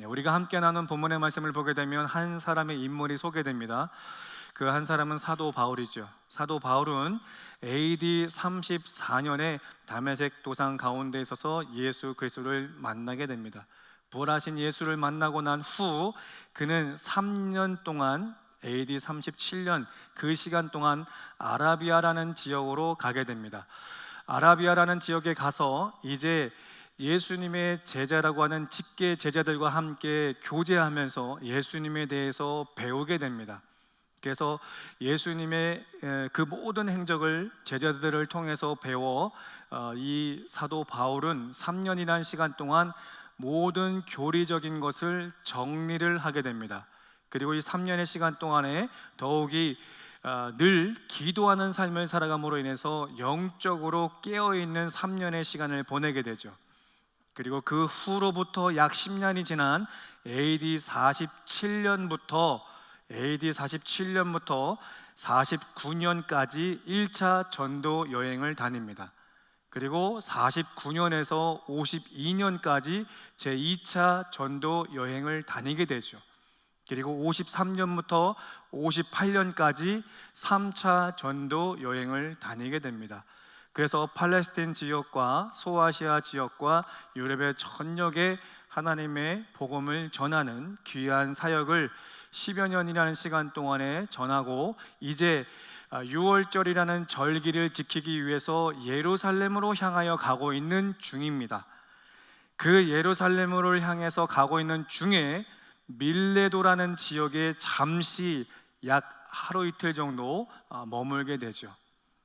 우리가 함께 나눈 본문의 말씀을 보게 되면 한 사람의 인물이 소개됩니다. 그 한 사람은 사도 바울이죠. 사도 바울은 AD 34년에 다메섹 도상 가운데 있어서 예수 그리스도를 만나게 됩니다. 부활하신 예수를 만나고 난 후 그는 3년 동안 AD 37년 그 시간 동안 아라비아라는 지역으로 가게 됩니다. 아라비아라는 지역에 가서 이제 예수님의 제자라고 하는 직계 제자들과 함께 교제하면서 예수님에 대해서 배우게 됩니다. 그래서 예수님의 그 모든 행적을 제자들을 통해서 배워 이 사도 바울은 3년이라는 시간 동안 모든 교리적인 것을 정리를 하게 됩니다. 그리고 이 3년의 시간 동안에 더욱이 늘 기도하는 삶을 살아감으로 인해서 영적으로 깨어있는 3년의 시간을 보내게 되죠. 그리고 그 후로부터 약 10년이 지난 AD 47년부터 49년까지 1차 전도 여행을 다닙니다. 그리고 49년에서 52년까지 제2차 전도 여행을 다니게 되죠. 그리고 53년부터 58년까지 3차 전도 여행을 다니게 됩니다. 그래서 팔레스틴 지역과 소아시아 지역과 유럽의 전역에 하나님의 복음을 전하는 귀한 사역을 10여 년이라는 시간 동안에 전하고 이제 6월절이라는 절기를 지키기 위해서 예루살렘으로 향하여 가고 있는 중입니다. 그 예루살렘으로 향해서 가고 있는 중에 밀레도라는 지역에 잠시 약 하루 이틀 정도 머물게 되죠.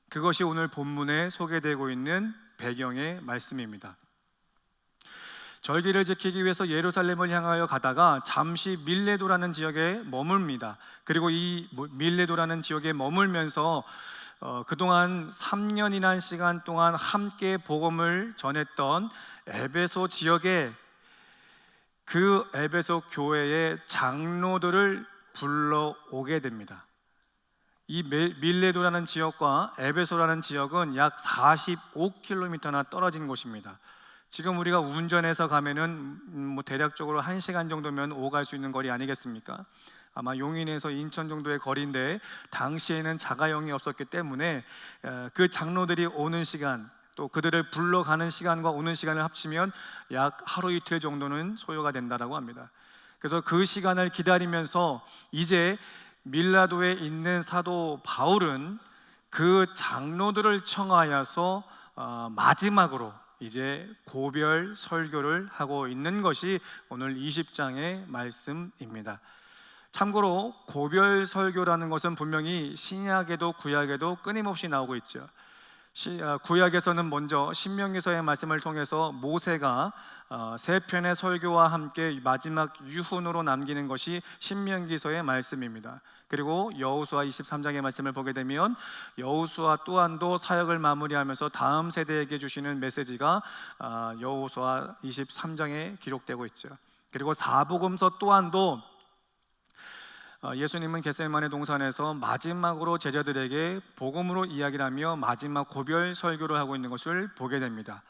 그것이 오늘 본문에 소개되고 있는 배경의 말씀입니다. 절기를 지키기 위해서 예루살렘을 향하여 가다가 잠시 밀레도라는 지역에 머뭅니다. 그리고 이 밀레도라는 지역에 머물면서 그동안 3년이라는 시간 동안 함께 복음을 전했던 에베소 지역에 그 에베소 교회의 장로들을 불러오게 됩니다. 이 밀레도라는 지역과 에베소라는 지역은 약 45km나 떨어진 곳입니다. 지금 우리가 운전해서 가면은 대략적으로 1시간 정도면 오갈 수 있는 거리 아니겠습니까? 아마 용인에서 인천 정도의 거리인데 당시에는 자가용이 없었기 때문에 그 장로들이 오는 시간 또 그들을 불러가는 시간과 오는 시간을 합치면 약 하루 이틀 정도는 소요가 된다라고 합니다. 그래서 그 시간을 기다리면서 이제 밀라도에 있는 사도 바울은 그 장로들을 청하여서 마지막으로 이제 고별 설교를 하고 있는 것이 오늘 20장의 말씀입니다. 참고로 고별 설교라는 것은 분명히 신약에도 구약에도 끊임없이 나오고 있죠. 구약에서는 먼저 신명기서의 말씀을 통해서 모세가 세 편의 설교와 함께 마지막 유훈으로 남기는 것이 신명기서의 말씀입니다. 그리고 여호수아 23장의 말씀을 보게 되면 여호수아 또한도 사역을 마무리하면서 다음 세대에게 주시는 메시지가 여호수아 23장에 기록되고 있죠. 그리고 사복음서 또한도 예수님은 겟세마네 동산에서 마지막으로 제자들에게 복음으로 이야기를 하며 마지막 고별 설교를 하고 있는 것을 보게 됩니다.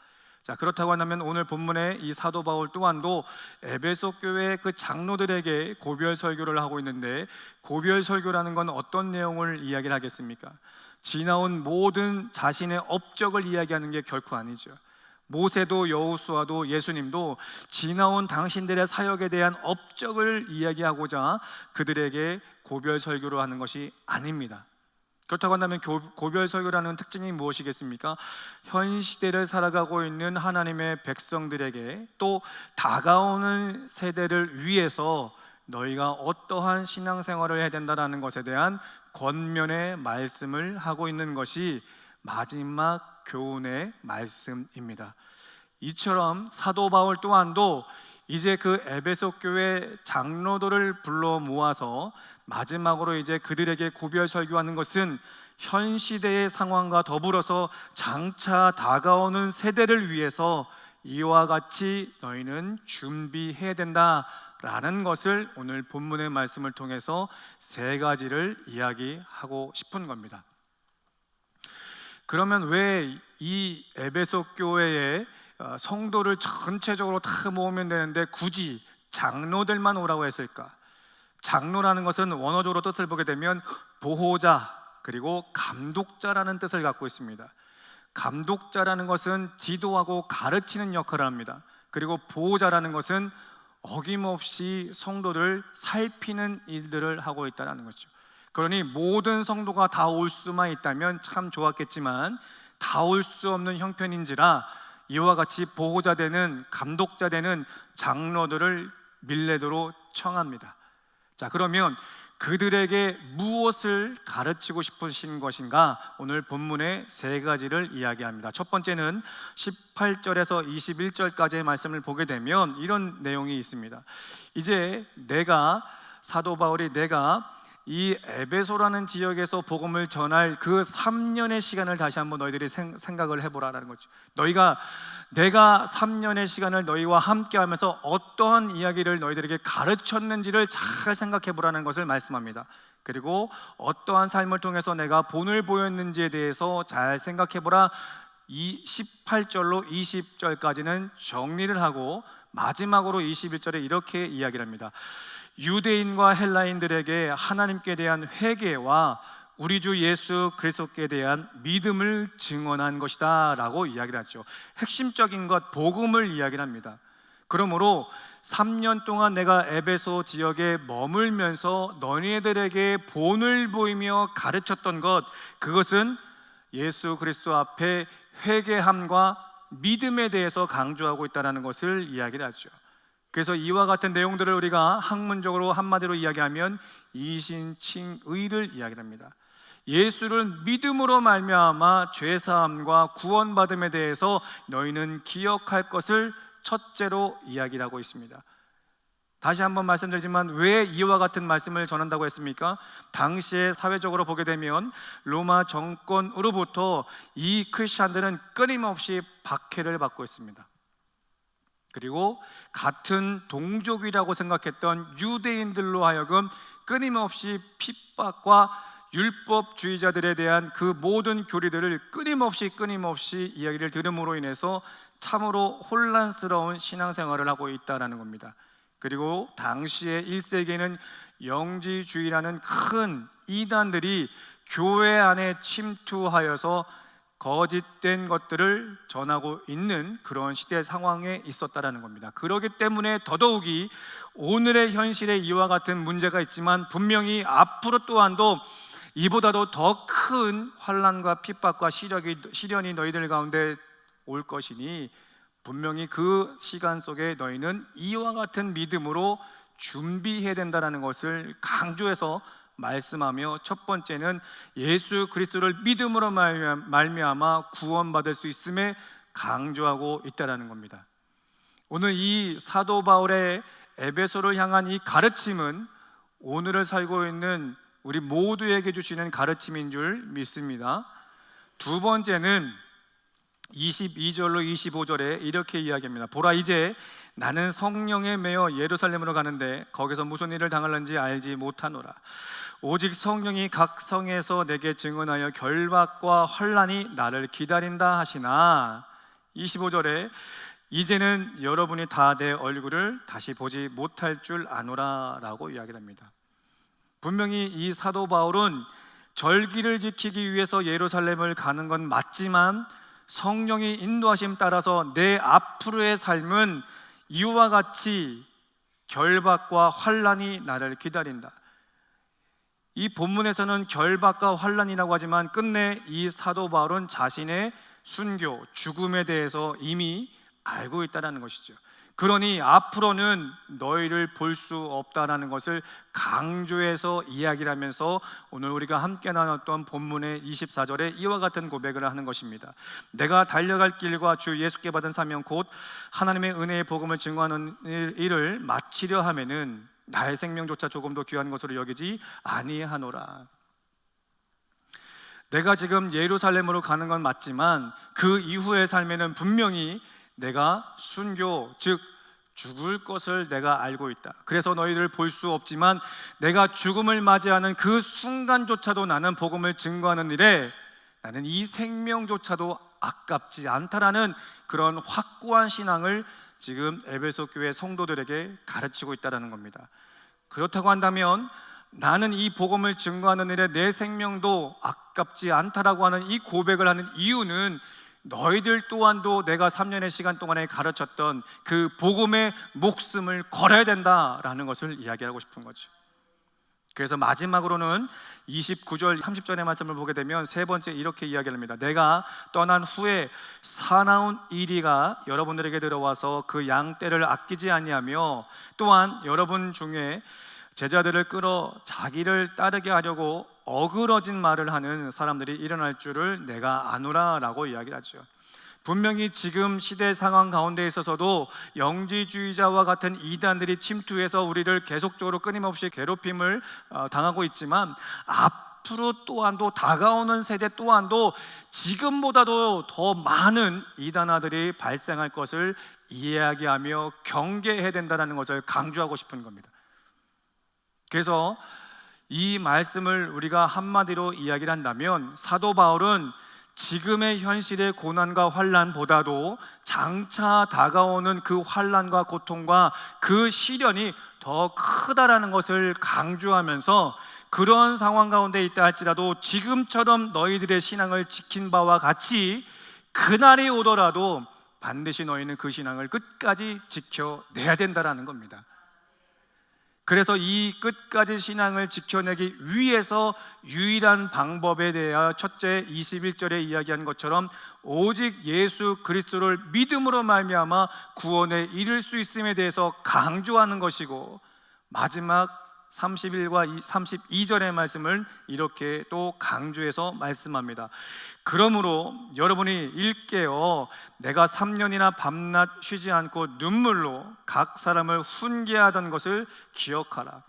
자, 그렇다고 한다면 오늘 본문의 이 사도 바울 또한도 에베소 교회 그 장로들에게 고별 설교를 하고 있는데 고별 설교라는 건 어떤 내용을 이야기를 하겠습니까? 지나온 모든 자신의 업적을 이야기하는 게 결코 아니죠. 모세도 여호수아도 예수님도 지나온 당신들의 사역에 대한 업적을 이야기하고자 그들에게 고별 설교를 하는 것이 아닙니다. 그렇다고 한다면 고별 설교라는 특징이 무엇이겠습니까? 현 시대를 살아가고 있는 하나님의 백성들에게 또 다가오는 세대를 위해서 너희가 어떠한 신앙생활을 해야 된다는 것에 대한 권면의 말씀을 하고 있는 것이 마지막 교훈의 말씀입니다. 이처럼 사도 바울 또한도 이제 그 에베소 교회 장로들을 불러 모아서 마지막으로 이제 그들에게 고별 설교하는 것은 현 시대의 상황과 더불어서 장차 다가오는 세대를 위해서 이와 같이 너희는 준비해야 된다라는 것을 오늘 본문의 말씀을 통해서 세 가지를 이야기하고 싶은 겁니다. 그러면 왜 이 에베소 교회의 성도를 전체적으로 다 모으면 되는데 굳이 장로들만 오라고 했을까? 장로라는 것은 원어적으로 뜻을 보게 되면 보호자 그리고 감독자라는 뜻을 갖고 있습니다. 감독자라는 것은 지도하고 가르치는 역할을 합니다. 그리고 보호자라는 것은 어김없이 성도를 살피는 일들을 하고 있다는 거죠. 그러니 모든 성도가 다 올 수만 있다면 참 좋았겠지만 다 올 수 없는 형편인지라 이와 같이 보호자 되는 감독자 되는 장로들을 밀레도로 청합니다. 자, 그러면 그들에게 무엇을 가르치고 싶으신 것인가? 오늘 본문의 세 가지를 이야기합니다. 첫 번째는 18절에서 21절까지의 말씀을 보게 되면 이런 내용이 있습니다. 이제 사도 바울이 이 에베소라는 지역에서 복음을 전할 그 3년의 시간을 다시 한번 너희들이 생각을 해보라라는 거죠. 내가 3년의 시간을 너희와 함께 하면서 어떠한 이야기를 너희들에게 가르쳤는지를 잘 생각해 보라는 것을 말씀합니다. 그리고 어떠한 삶을 통해서 내가 본을 보였는지에 대해서 잘 생각해 보라. 이 18절로 20절까지는 정리를 하고 마지막으로 21절에 이렇게 이야기를 합니다. 유대인과 헬라인들에게 하나님께 대한 회개와 우리 주 예수 그리스도께 대한 믿음을 증언한 것이다 라고 이야기를 하죠. 핵심적인 것 복음을 이야기를 합니다. 그러므로 3년 동안 내가 에베소 지역에 머물면서 너희들에게 본을 보이며 가르쳤던 그것은 예수 그리스도 앞에 회개함과 믿음에 대해서 강조하고 있다는 것을 이야기를 하죠. 그래서 이와 같은 내용들을 우리가 학문적으로 한마디로 이야기하면 이신칭의를 이야기합니다. 예수를 믿음으로 말미암아 죄사함과 구원받음에 대해서 너희는 기억할 것을 첫째로 이야기를 하고 있습니다. 다시 한번 말씀드리지만 왜 이와 같은 말씀을 전한다고 했습니까? 당시에 사회적으로 보게 되면 로마 정권으로부터 이 크리스찬들은 끊임없이 박해를 받고 있습니다. 그리고 같은 동족이라고 생각했던 유대인들로 하여금 끊임없이 핍박과 율법주의자들에 대한 그 모든 교리들을 끊임없이 이야기를 들음으로 인해서 참으로 혼란스러운 신앙생활을 하고 있다는 겁니다. 그리고 당시에 1세기에는 영지주의라는 큰 이단들이 교회 안에 침투하여서 거짓된 것들을 전하고 있는 그런 시대 상황에 있었다라는 겁니다. 그렇기 때문에 더더욱이 오늘의 현실에 이와 같은 문제가 있지만 분명히 앞으로 또한도 이보다도 더 큰 환난과 핍박과 시련이 너희들 가운데 올 것이니 분명히 그 시간 속에 너희는 이와 같은 믿음으로 준비해야 된다는 것을 강조해서 말씀하며 첫 번째는 예수 그리스도를 믿음으로 말미암아 구원받을 수 있음에 강조하고 있다는 겁니다. 오늘 이 사도 바울의 에베소를 향한 이 가르침은 오늘을 살고 있는 우리 모두에게 주시는 가르침인 줄 믿습니다. 두 번째는 22절로 25절에 이렇게 이야기합니다. 보라, 이제 나는 성령에 매여 예루살렘으로 가는데 거기서 무슨 일을 당할는지 알지 못하노라. 오직 성령이 각 성에서 내게 증언하여 결박과 환난이 나를 기다린다 하시나. 25절에 이제는 여러분이 다 내 얼굴을 다시 보지 못할 줄 아노라 라고 이야기를 합니다. 분명히 이 사도 바울은 절기를 지키기 위해서 예루살렘을 가는 건 맞지만 성령이 인도하심 따라서 내 앞으로의 삶은 이와 같이 결박과 환난이 나를 기다린다. 이 본문에서는 결박과 환난이라고 하지만 끝내 이 사도 바울은 자신의 순교, 죽음에 대해서 이미 알고 있다는 것이죠. 그러니 앞으로는 너희를 볼 수 없다라는 것을 강조해서 이야기를 하면서 오늘 우리가 함께 나눴던 본문의 24절에 이와 같은 고백을 하는 것입니다. 내가 달려갈 길과 주 예수께 받은 사명 곧 하나님의 은혜의 복음을 증거하는 일을 마치려 하면은 나의 생명조차 조금도 귀한 것으로 여기지 아니하노라. 내가 지금 예루살렘으로 가는 건 맞지만 그 이후의 삶에는 분명히 내가 순교, 즉 죽을 것을 내가 알고 있다. 그래서 너희를 볼 수 없지만 내가 죽음을 맞이하는 그 순간조차도 나는 복음을 증거하는 일에 나는 이 생명조차도 아깝지 않다라는 그런 확고한 신앙을 지금 에베소 교회 성도들에게 가르치고 있다는 겁니다. 그렇다고 한다면 나는 이 복음을 증거하는 일에 내 생명도 아깝지 않다라고 하는 이 고백을 하는 이유는 너희들 또한도 내가 3년의 시간 동안에 가르쳤던 그 복음의 목숨을 걸어야 된다라는 것을 이야기하고 싶은 거죠. 그래서 마지막으로는 29절 30절의 말씀을 보게 되면 세 번째 이렇게 이야기합니다. 내가 떠난 후에 사나운 이리가 여러분들에게 들어와서 그 양떼를 아끼지 아니하며 또한 여러분 중에 제자들을 끌어 자기를 따르게 하려고 어그러진 말을 하는 사람들이 일어날 줄을 내가 아노라 라고 이야기하죠. 분명히 지금 시대 상황 가운데 있어서도 영지주의자와 같은 이단들이 침투해서 우리를 계속적으로 끊임없이 괴롭힘을 당하고 있지만 앞으로 또한도 다가오는 세대 또한도 지금보다도 더 많은 이단아들이 발생할 것을 이야기하며 경계해야 된다는 것을 강조하고 싶은 겁니다. 그래서 이 말씀을 우리가 한마디로 이야기를 한다면 사도 바울은 지금의 현실의 고난과 환난보다도 장차 다가오는 그 환난과 고통과 그 시련이 더 크다라는 것을 강조하면서 그런 상황 가운데 있다 할지라도 지금처럼 너희들의 신앙을 지킨 바와 같이 그날이 오더라도 반드시 너희는 그 신앙을 끝까지 지켜내야 된다라는 겁니다. 그래서 이 끝까지 신앙을 지켜내기 위해서 유일한 방법에 대하여 첫째 21절에 이야기한 것처럼 오직 예수 그리스도를 믿음으로 말미암아 구원에 이를 수 있음에 대해서 강조하는 것이고, 마지막 31과 32절의 말씀을 이렇게 또 강조해서 말씀합니다. 그러므로 여러분이 일깨어 내가 3년이나 밤낮 쉬지 않고 눈물로 각 사람을 훈계하던 것을 기억하라.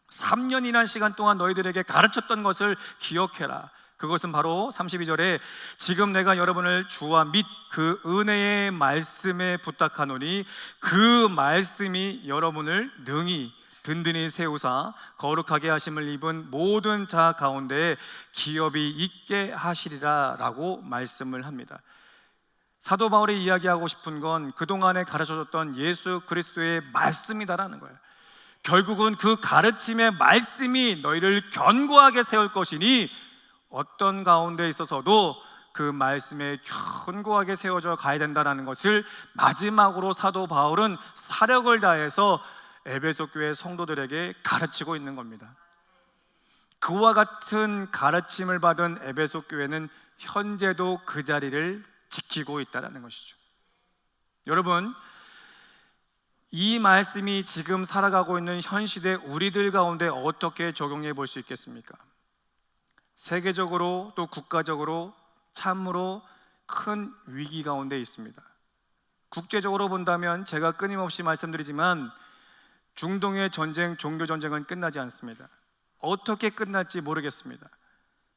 3년이나 시간 동안 너희들에게 가르쳤던 것을 기억해라. 그것은 바로 32절에 지금 내가 여러분을 주와 및 그 은혜의 말씀에 부탁하노니 그 말씀이 여러분을 능히 든든히 세우사 거룩하게 하심을 입은 모든 자 가운데 기업이 있게 하시리라 라고 말씀을 합니다. 사도 바울이 이야기하고 싶은 건 그동안에 가르쳐줬던 예수 그리스도의 말씀이다라는 거예요. 결국은 그 가르침의 말씀이 너희를 견고하게 세울 것이니 어떤 가운데 있어서도 그 말씀에 견고하게 세워져 가야 된다는 것을 마지막으로 사도 바울은 사력을 다해서 에베소 교회 성도들에게 가르치고 있는 겁니다. 그와 같은 가르침을 받은 에베소 교회는 현재도 그 자리를 지키고 있다는 것이죠. 여러분, 이 말씀이 지금 살아가고 있는 현 시대 우리들 가운데 어떻게 적용해 볼 수 있겠습니까? 세계적으로 또 국가적으로 참으로 큰 위기 가운데 있습니다. 국제적으로 본다면 제가 끊임없이 말씀드리지만 중동의 전쟁, 종교 전쟁은 끝나지 않습니다. 어떻게 끝날지 모르겠습니다.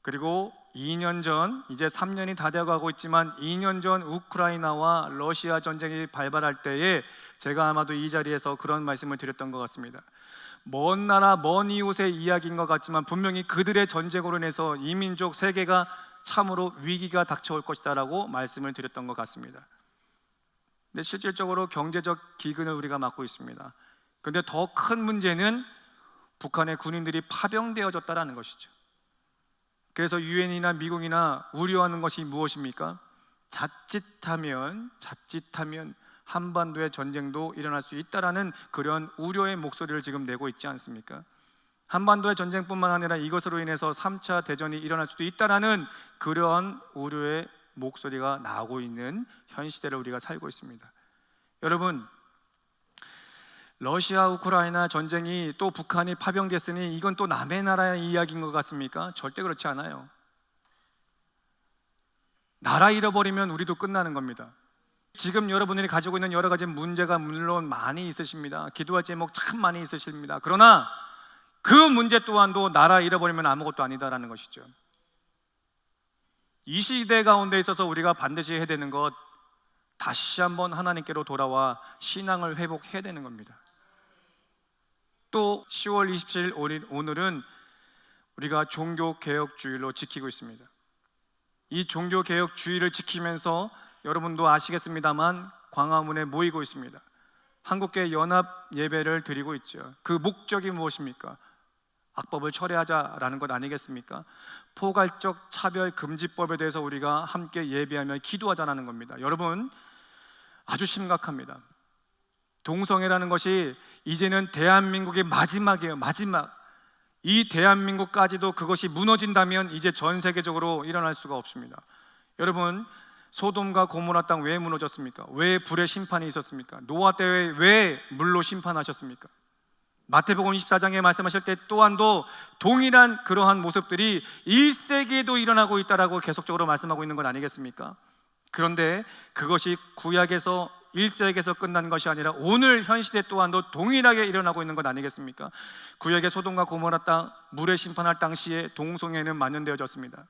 그리고 2년 전, 이제 3년이 다 되어가고 있지만 2년 전 우크라이나와 러시아 전쟁이 발발할 때에 제가 아마도 이 자리에서 그런 말씀을 드렸던 것 같습니다. 먼 나라, 먼 이웃의 이야기인 것 같지만 분명히 그들의 전쟁으로 인해서 이민족 세계가 참으로 위기가 닥쳐올 것이다 라고 말씀을 드렸던 것 같습니다. 근데 실질적으로 경제적 기근을 우리가 맞고 있습니다. 그런데 더 큰 문제는 북한의 군인들이 파병되어졌다는 것이죠. 그래서 유엔이나 미국이나 우려하는 것이 무엇입니까? 자칫하면 한반도의 전쟁도 일어날 수 있다라는 그런 우려의 목소리를 지금 내고 있지 않습니까? 한반도의 전쟁뿐만 아니라 이것으로 인해서 3차 대전이 일어날 수도 있다라는 그러한 우려의 목소리가 나오고 있는 현 시대를 우리가 살고 있습니다. 여러분, 러시아 우크라이나 전쟁이 또 북한이 파병됐으니 이건 또 남의 나라의 이야기인 것 같습니까? 절대 그렇지 않아요. 나라 잃어버리면 우리도 끝나는 겁니다. 지금 여러분들이 가지고 있는 여러 가지 문제가 물론 많이 있으십니다. 기도할 제목 참 많이 있으십니다. 그러나 그 문제 또한도 나라 잃어버리면 아무것도 아니다라는 것이죠. 이 시대 가운데 있어서 우리가 반드시 해야 되는 것, 다시 한번 하나님께로 돌아와 신앙을 회복해야 되는 겁니다. 또 10월 27일 오늘은 우리가 종교개혁주일로 지키고 있습니다. 이 종교개혁주의를 지키면서 여러분도 아시겠습니다만 광화문에 모이고 있습니다. 한국교회 연합 예배를 드리고 있죠. 그 목적이 무엇입니까? 악법을 철회하자라는 것 아니겠습니까? 포괄적 차별 금지법에 대해서 우리가 함께 예배하며 기도하자는 겁니다. 여러분, 아주 심각합니다. 동성애라는 것이 이제는 대한민국의 마지막이에요. 마지막. 이 대한민국까지도 그것이 무너진다면 이제 전 세계적으로 일어날 수가 없습니다. 여러분, 소돔과 고모라 땅 왜 무너졌습니까? 왜 불의 심판이 있었습니까? 노아 때 왜 물로 심판하셨습니까? 마태복음 24장에 말씀하실 때 또한도 동일한 그러한 모습들이 1세기에도 일어나고 있다라고 계속적으로 말씀하고 있는 건 아니겠습니까? 그런데 그것이 구약에서 1세기에서 끝난 것이 아니라 오늘 현 시대 또한도 동일하게 일어나고 있는 것 아니겠습니까? 구약의 소돔과 고모라 땅 물에 심판할 당시에 동성애는 만연되어졌습니다.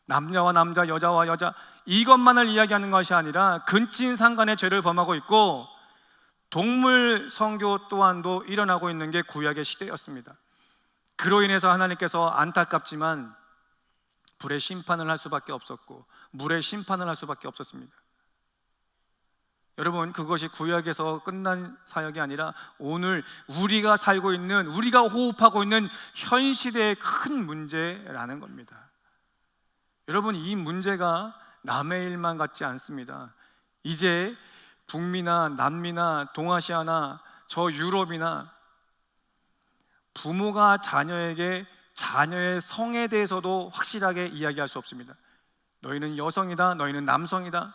남자와 남자, 여자와 여자 이것만을 이야기하는 것이 아니라 근친상간의 죄를 범하고 있고 동물 성교 또한도 일어나고 있는 게 구약의 시대였습니다. 그로 인해서 하나님께서 안타깝지만 불의 심판을 할 수밖에 없었고 물의 심판을 할 수밖에 없었습니다. 여러분, 그것이 구약에서 끝난 사역이 아니라 오늘 우리가 살고 있는, 우리가 호흡하고 있는 현 시대의 큰 문제라는 겁니다. 여러분, 이 문제가 남의 일만 같지 않습니다. 이제 북미나 남미나 동아시아나 저 유럽이나 부모가 자녀에게 자녀의 성에 대해서도 확실하게 이야기할 수 없습니다. 너희는 여성이다, 너희는 남성이다,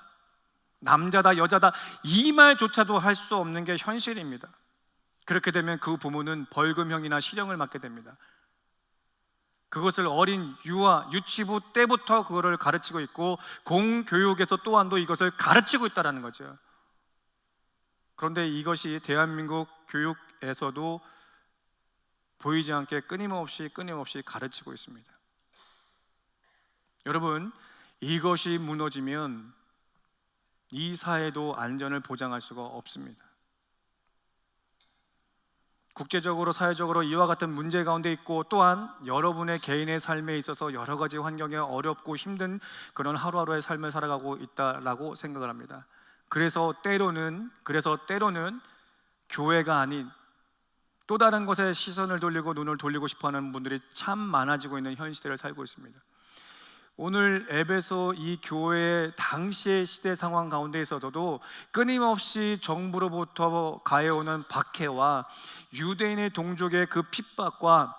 남자다, 여자다, 이 말조차도 할 수 없는 게 현실입니다. 그렇게 되면 그 부모는 벌금형이나 실형을 맞게 됩니다. 그것을 어린 유아, 유치부 때부터 그거를 가르치고 있고 공교육에서 또한도 이것을 가르치고 있다는 거죠. 그런데 이것이 대한민국 교육에서도 보이지 않게 끊임없이 가르치고 있습니다. 여러분, 이것이 무너지면 이 사회도 안전을 보장할 수가 없습니다. 국제적으로 사회적으로 이와 같은 문제 가운데 있고 또한 여러분의 개인의 삶에 있어서 여러 가지 환경에 어렵고 힘든 그런 하루하루의 삶을 살아가고 있다라고 생각을 합니다. 그래서 때로는 교회가 아닌 또 다른 것에 시선을 돌리고 눈을 돌리고 싶어하는 분들이 참 많아지고 있는 현 시대를 살고 있습니다. 오늘 에베소 이 교회의 당시의 시대 상황 가운데 있어서도 끊임없이 정부로부터 가해오는 박해와 유대인의 동족의 그 핍박과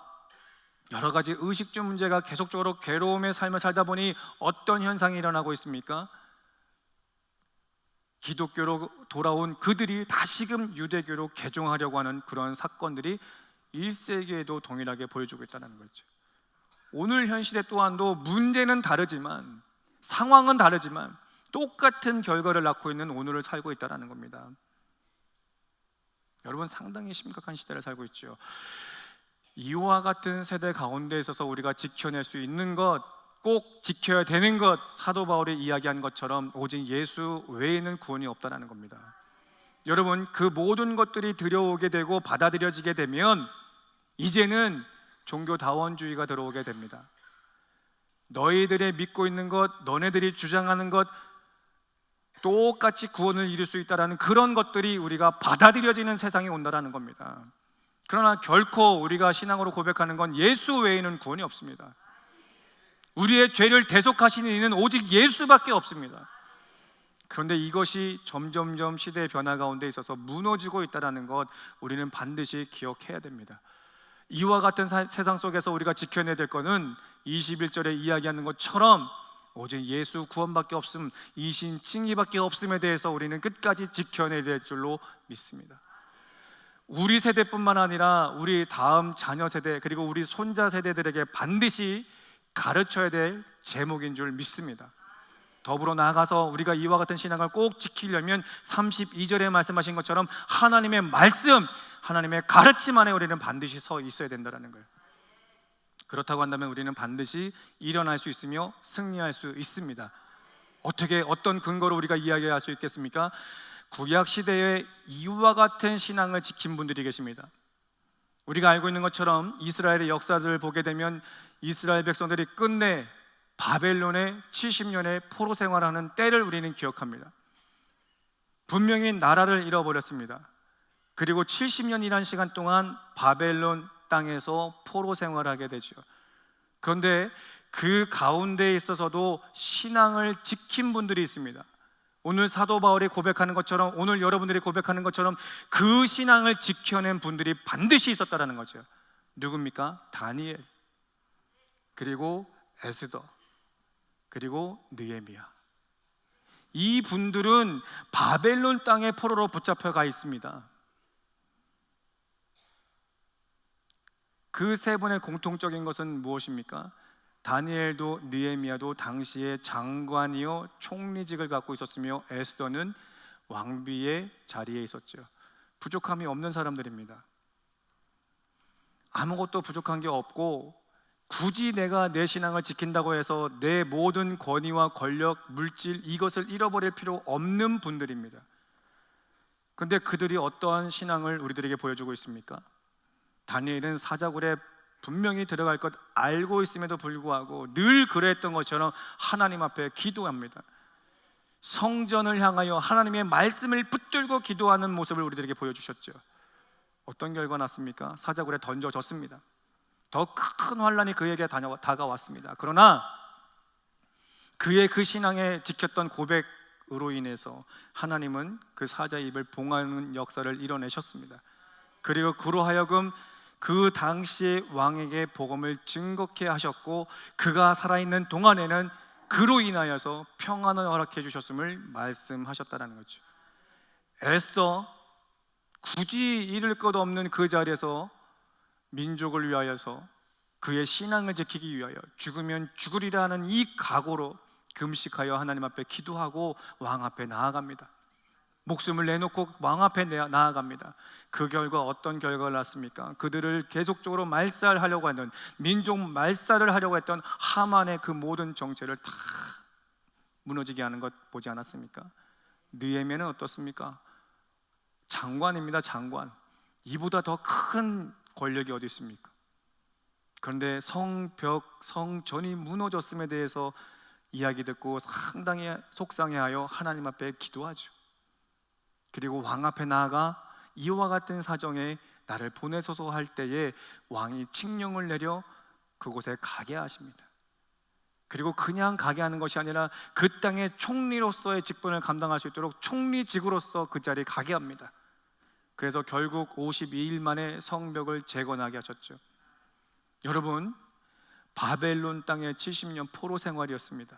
여러 가지 의식주 문제가 계속적으로 괴로움의 삶을 살다 보니 어떤 현상이 일어나고 있습니까? 기독교로 돌아온 그들이 다시금 유대교로 개종하려고 하는 그런 사건들이 1세기에도 동일하게 보여주고 있다는 거죠. 오늘 현 시대 또한도 문제는 다르지만 상황은 다르지만 똑같은 결과를 낳고 있는 오늘을 살고 있다는 겁니다. 여러분, 상당히 심각한 시대를 살고 있죠. 이와 같은 세대 가운데 있어서 우리가 지켜낼 수 있는 것, 꼭 지켜야 되는 것, 사도 바울이 이야기한 것처럼 오직 예수 외에는 구원이 없다는 겁니다. 여러분, 그 모든 것들이 들여오게 되고 받아들여지게 되면 이제는 종교다원주의가 들어오게 됩니다. 너희들의 믿고 있는 것, 너네들이 주장하는 것 똑같이 구원을 이룰 수 있다는 그런 것들이 우리가 받아들여지는 세상이 온다는 겁니다. 그러나 결코 우리가 신앙으로 고백하는 건 예수 외에는 구원이 없습니다. 우리의 죄를 대속하시는 이는 오직 예수밖에 없습니다. 그런데 이것이 점점점 시대의 변화 가운데 있어서 무너지고 있다는 것 우리는 반드시 기억해야 됩니다. 이와 같은 세상 속에서 우리가 지켜내야 될 것은 21절에 이야기하는 것처럼 오직 예수 구원밖에 없음, 이신 칭의밖에 없음에 대해서 우리는 끝까지 지켜내야 될 줄로 믿습니다. 우리 세대뿐만 아니라 우리 다음 자녀 세대 그리고 우리 손자 세대들에게 반드시 가르쳐야 될 제목인 줄 믿습니다. 더불어 나아가서 우리가 이와 같은 신앙을 꼭 지키려면 32절에 말씀하신 것처럼 하나님의 말씀, 하나님의 가르침 안에 우리는 반드시 서 있어야 된다는 거예요. 그렇다고 한다면 우리는 반드시 일어날 수 있으며 승리할 수 있습니다. 어떤 근거로 우리가 이야기할 수 있겠습니까? 구약 시대에 이와 같은 신앙을 지킨 분들이 계십니다. 우리가 알고 있는 것처럼 이스라엘의 역사들을 보게 되면 이스라엘 백성들이 끝내 바벨론의 70년의 포로 생활하는 때를 우리는 기억합니다. 분명히 나라를 잃어버렸습니다. 그리고 70년이라는 시간 동안 바벨론 땅에서 포로 생활하게 되죠. 그런데 그 가운데에 있어서도 신앙을 지킨 분들이 있습니다. 오늘 사도 바울이 고백하는 것처럼, 오늘 여러분들이 고백하는 것처럼 그 신앙을 지켜낸 분들이 반드시 있었다라는 거죠. 누굽니까? 다니엘, 그리고 에스더, 그리고 느헤미야. 이 분들은 바벨론 땅의 포로로 붙잡혀 있습니다. 그 세 분의 공통적인 것은 무엇입니까? 다니엘도 느헤미야도 당시에 장관이요 총리직을 갖고 있었으며 에스더는 왕비의 자리에 있었죠. 부족함이 없는 사람들입니다. 아무것도 부족한 게 없고 굳이 내가 내 신앙을 지킨다고 해서 내 모든 권위와 권력, 물질 이것을 잃어버릴 필요 없는 분들입니다. 그런데 그들이 어떠한 신앙을 우리들에게 보여주고 있습니까? 다니엘은 사자굴에 분명히 들어갈 것 알고 있음에도 불구하고 늘 그랬던 것처럼 하나님 앞에 기도합니다. 성전을 향하여 하나님의 말씀을 붙들고 기도하는 모습을 우리들에게 보여주셨죠. 어떤 결과 났습니까? 사자굴에 던져졌습니다. 더 큰 환란이 그에게 다가왔습니다. 그러나 그의 그 신앙에 지켰던 고백으로 인해서 하나님은 그 사자의 입을 봉하는 역사를 이뤄내셨습니다. 그리고 그로 하여금 그 당시의 왕에게 복음을 증거케 하셨고 그가 살아있는 동안에는 그로 인하여서 평안을 허락해 주셨음을 말씀하셨다는 거죠. 에스더 굳이 잃을 것 없는 그 자리에서 민족을 위하여서 그의 신앙을 지키기 위하여 죽으면 죽으리라는 이 각오로 금식하여 하나님 앞에 기도하고 왕 앞에 나아갑니다. 목숨을 내놓고 왕 앞에 나아갑니다. 그 결과 어떤 결과가 났습니까? 그들을 계속적으로 말살하려고 하는, 민족 말살을 하려고 했던 하만의 그 모든 정체를 다 무너지게 하는 것 보지 않았습니까? 느헤미야는 어떻습니까? 장관입니다. 장관. 이보다 더 큰 권력이 어디 있습니까? 그런데 성벽, 성전이 무너졌음에 대해서 이야기 듣고 상당히 속상해하여 하나님 앞에 기도하죠. 그리고 왕 앞에 나아가 이와 같은 사정에 나를 보내소서 할 때에 왕이 칙령을 내려 그곳에 가게 하십니다. 그리고 그냥 가게 하는 것이 아니라 그 땅의 총리로서의 직분을 감당할 수 있도록 총리직으로서 그 자리에 가게 합니다. 그래서 결국 52일 만에 성벽을 재건하게 하셨죠. 여러분, 바벨론 땅의 70년 포로 생활이었습니다.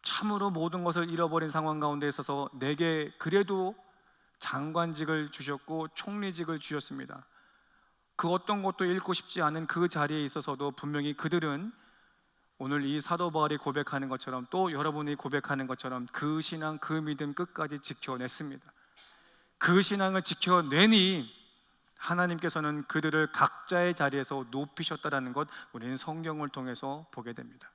참으로 모든 것을 잃어버린 상황 가운데 있어서 내게 그래도 장관직을 주셨고 총리직을 주셨습니다. 그 어떤 것도 잃고 싶지 않은 그 자리에 있어서도 분명히 그들은 오늘 이 사도 바울이 고백하는 것처럼 또 여러분이 고백하는 것처럼 그 신앙, 그 믿음 끝까지 지켜냈습니다. 그 신앙을 지켜내니 하나님께서는 그들을 각자의 자리에서 높이셨다는 것 우리는 성경을 통해서 보게 됩니다.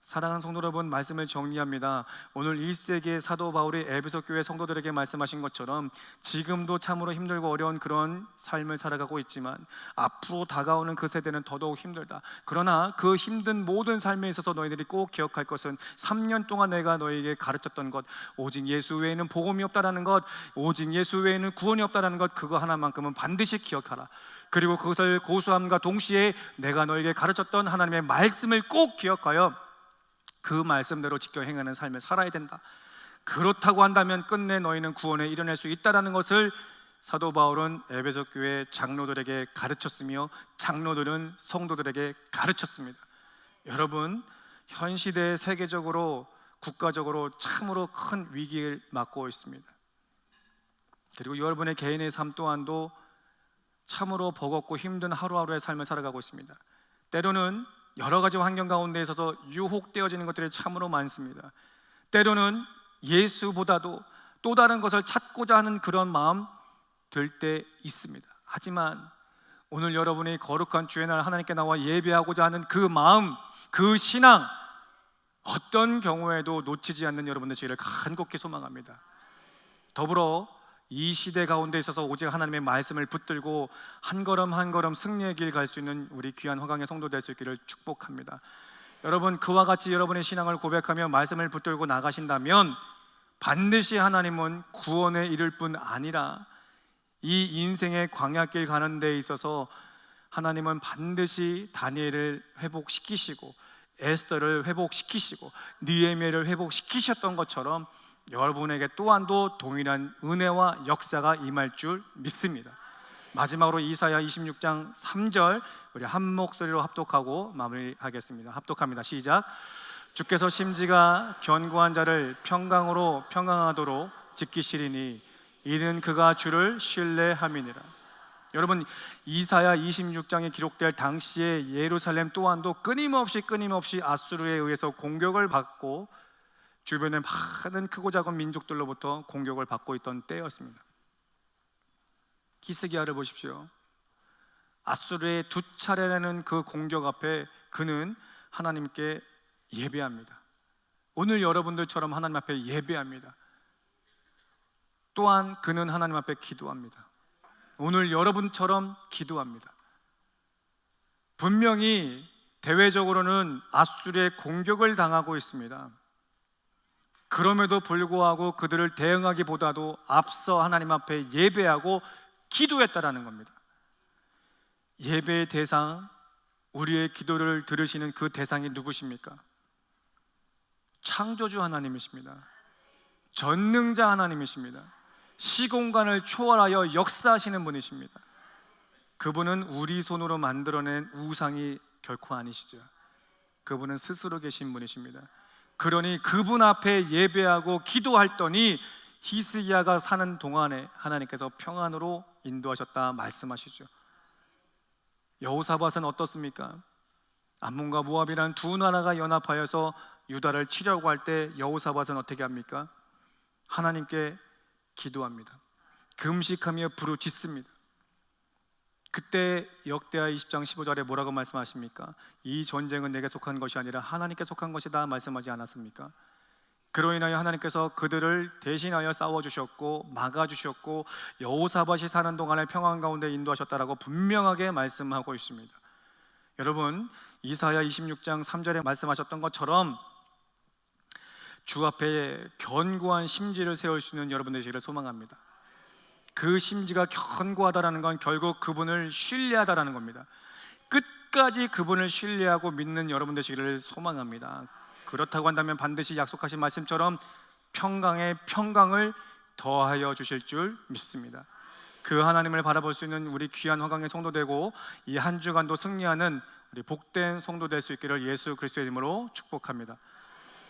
사랑하는 성도 여러분, 말씀을 정리합니다. 오늘 1세기의 사도 바울이 에베소 교회 성도들에게 말씀하신 것처럼 지금도 참으로 힘들고 어려운 그런 삶을 살아가고 있지만 앞으로 다가오는 그 세대는 더더욱 힘들다. 그러나 그 힘든 모든 삶에 있어서 너희들이 꼭 기억할 것은 3년 동안 내가 너희에게 가르쳤던 것, 오직 예수 외에는 복음이 없다라는 것, 오직 예수 외에는 구원이 없다라는 것, 그거 하나만큼은 반드시 기억하라. 그리고 그것을 고수함과 동시에 내가 너에게 가르쳤던 하나님의 말씀을 꼭 기억하여 그 말씀대로 지켜 행하는 삶을 살아야 된다. 그렇다고 한다면 끝내 너희는 구원에 이뤄낼 수 있다는 것을 사도 바울은 에베소 교회 장로들에게 가르쳤으며 장로들은 성도들에게 가르쳤습니다. 여러분, 현 시대에 세계적으로 국가적으로 참으로 큰 위기를 맞고 있습니다. 그리고 여러분의 개인의 삶 또한도 참으로 버겁고 힘든 하루하루의 삶을 살아가고 있습니다. 때로는 여러 가지 환경 가운데 있어서 유혹되어지는 것들이 참으로 많습니다. 때로는 예수보다도 또 다른 것을 찾고자 하는 그런 마음 들 때 있습니다. 하지만 오늘 여러분이 거룩한 주의 날 하나님께 나와 예배하고자 하는 그 마음, 그 신앙 어떤 경우에도 놓치지 않는 여러분들 되시기를 간곡히 소망합니다. 더불어 이 시대 가운데 있어서 오직 하나님의 말씀을 붙들고 한 걸음 한 걸음 승리의 길 갈 수 있는 우리 귀한 화강의 성도 될 수 있기를 축복합니다. 여러분, 그와 같이 여러분의 신앙을 고백하며 말씀을 붙들고 나가신다면 반드시 하나님은 구원에 이를 뿐 아니라 이 인생의 광야길 가는 데 있어서 하나님은 반드시 다니엘을 회복시키시고 에스더를 회복시키시고 느헤미야를 회복시키셨던 것처럼 여러분에게 또한도 동일한 은혜와 역사가 임할 줄 믿습니다. 마지막으로 이사야 26장 3절 우리 한 목소리로 합독하고 마무리하겠습니다. 합독합니다. 시작. 주께서 심지가 견고한 자를 평강으로 평강하도록 지키시리니 이는 그가 주를 신뢰함이니라. 여러분, 이사야 26장에 기록될 당시에 예루살렘 또한도 끊임없이 아수르에 의해서 공격을 받고 주변의 많은 크고 작은 민족들로부터 공격을 받고 있던 때였습니다. 히스기야를 보십시오. 아수르의 두 차례라는 그 공격 앞에 그는 하나님께 예배합니다. 오늘 여러분들처럼 하나님 앞에 예배합니다. 또한 그는 하나님 앞에 기도합니다. 오늘 여러분처럼 기도합니다. 분명히 대외적으로는 아수르의 공격을 당하고 있습니다. 그럼에도 불구하고 그들을 대응하기보다도 앞서 하나님 앞에 예배하고 기도했다라는 겁니다. 예배의 대상, 우리의 기도를 들으시는 그 대상이 누구십니까? 창조주 하나님이십니다. 전능자 하나님이십니다. 시공간을 초월하여 역사하시는 분이십니다. 그분은 우리 손으로 만들어낸 우상이 결코 아니시죠. 그분은 스스로 계신 분이십니다. 그러니 그분 앞에 예배하고 기도했더니 히스기야가 사는 동안에 하나님께서 평안으로 인도하셨다 말씀하시죠. 여호사밧은 어떻습니까? 암몬과 모압이라는 두 나라가 연합하여서 유다를 치려고 할 때 여호사밧은 어떻게 합니까? 하나님께 기도합니다. 금식하며 부르짖습니다. 그때 역대하 20장 15절에 뭐라고 말씀하십니까? 이 전쟁은 내게 속한 것이 아니라 하나님께 속한 것이다 말씀하지 않았습니까? 그로 인하여 하나님께서 그들을 대신하여 싸워주셨고 막아주셨고 여호사밧이 사는 동안에 평안 가운데 인도하셨다라고 분명하게 말씀하고 있습니다. 여러분, 이사야 26장 3절에 말씀하셨던 것처럼 주 앞에 견고한 심지를 세울 수 있는 여러분 되시기를 소망합니다. 그 심지가 견고하다라는 건 결국 그분을 신뢰하다라는 겁니다. 끝까지 그분을 신뢰하고 믿는 여러분 되시기를 소망합니다. 그렇다고 한다면 반드시 약속하신 말씀처럼 평강에 평강을 더하여 주실 줄 믿습니다. 그 하나님을 바라볼 수 있는 우리 귀한 화강의 성도 되고 이 한 주간도 승리하는 우리 복된 성도 될 수 있기를 예수 그리스도의 이름으로 축복합니다.